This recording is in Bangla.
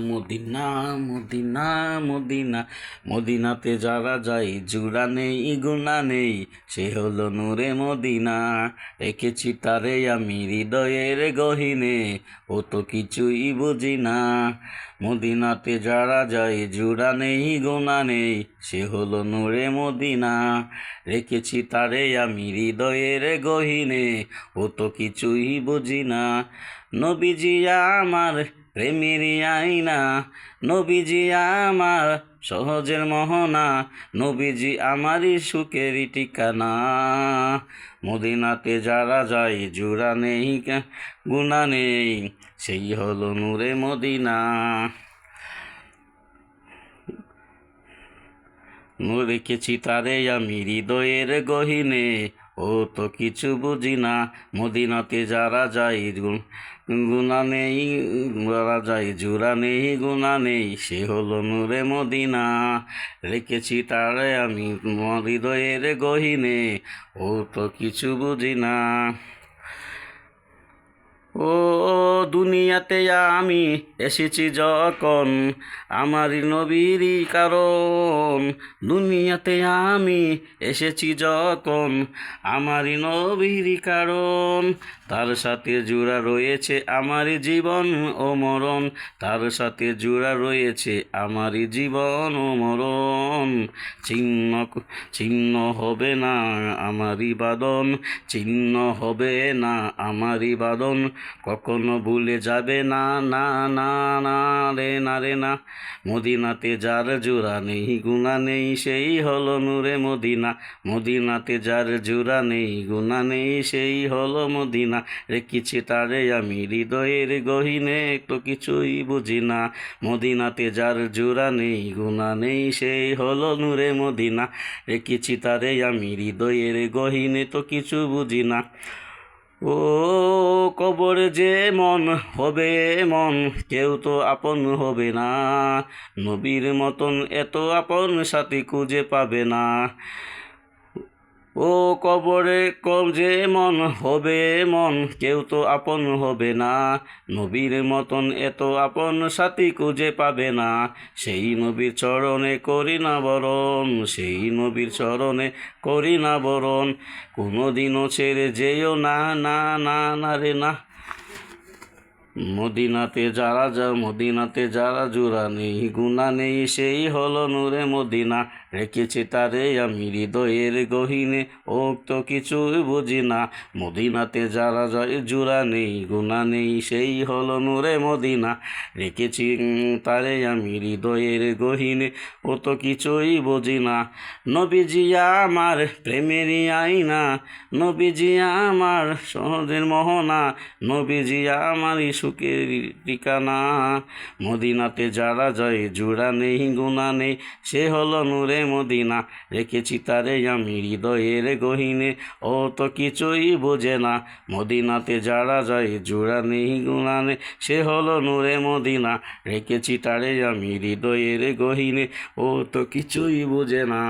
মদিনা মদিনা মদিনা মদিনাতে যারা যায় জুড়া নেই গুণা নেই, সে হলো নূরে মদিনা। রেখেছি তারে আমি হৃদয়ের গহীনে, ও তো কিছুই বুঝি না। মদিনাতে যারা যায় জুড়া নেই গুণা নেই, সে হলো নূরে মদিনা। রেখেছি তারে আমি হৃদয়ের গহীনে, ও তো কিছুই বুঝি না। নবীজি আমার প্রেমের আইনা, নবীজি আমার সহজের মোহনা, নবীজি আমারই সুখের ঠিকানা। মদিনাতে যারা যায় জুড়া নেই গুণা নেই, সেই হলো নূরে মদিনা। রেখেছি তারে আমি হৃদয়ের গহীনে, ও তো কিছু বুঝি না। মদিনাতে যারা যায় গুণা নেই, যারা যায় জুড়া নেই গুণা নেই, সে হলো নূরে মদিনা। রেখেছি তারে আমি হৃদয়ের গহীনে, ও তো কিছু বুঝি না। ও দুনিয়াতে আমি এসেছি যখন, আমারই নবীরই কারণ। দুনিয়াতে আমি এসেছি যখন, আমারই নবীরই কারণ। তার সাথে জুড়া রয়েছে আমারই জীবন ও মরণ, তার সাথে জুড়া রয়েছে আমারই জীবন ও মরণ। ছিন্ন ছিন্ন হবে না আমারই বাদন, ছিন্ন হবে না আমারই বাদন। কখনো ভুলে যাবে না, না না না রে না রে না। মদিনাতে যার জোড়া নেই গুণা নেই, সেই হলো নূরে মদিনা। মদিনাতে যার জোড়া নেই গুণা নেই, সেই হলো মদিনা। রেখেছি তারে আমি হৃদয়ের গহীনে, তো কিছুই বুঝি না। মদিনাতে যার জোড়া নেই গুণা নেই, সেই হলো নূরে মদিনা। রেখেছি তারে আমি হৃদয়ের গহীনে, তো কিছু বুঝি না। ও কবরে যে মন হবে মন, কেউ তো আপন হবে না। নবীর মতন এত আপন সাথী খুঁজে পাবে না। ও কবরে যে মন হবে মন, কেউ তো আপন হবে না। নবীর মতন এত আপন সাথী খুঁজে পাবে না। সেই নবীর চরণে করি না বরণ, সেই নবীর চরণে করি না বরণ। কোনোদিনও ছেড়ে যেও না, না না না রে না। মদিনাতে যারা জোড়া নেই গুণা নেই, সেই হলো নূরে মদিনা। রেখেছি তারে আমি হৃদয়ের গহীনে, ও তো কিছুই বুঝি না। মদিনাতে যারা যায় জোড়া নেই গুণা নেই, সেই হলো নূরে মদিনা। রেখেছি তারে আমি হৃদয়ের গহীনে, ও তো কিছুই বুঝি না। নবীজি আমার প্রেমেরই আইনা, নবীজি আমার সহজের মোহনা, নবীজি আমারই সুখের ঠিকানা। মদিনাতে যারা যায় জোড়া নেই গুণা নেই, সে হলো নূরে মদিনা। রেখেছি তারে আমি হৃদয়ের গহীনে, ও তো কিছুই বোঝে না। মদিনাতে যারা যায় জোড়া নেই গুণা নেই, সে হলো নূরে মদিনা। রেখেছি তারে আমি হৃদয়ের গহীনে, ও তো কিছুই বোঝে না।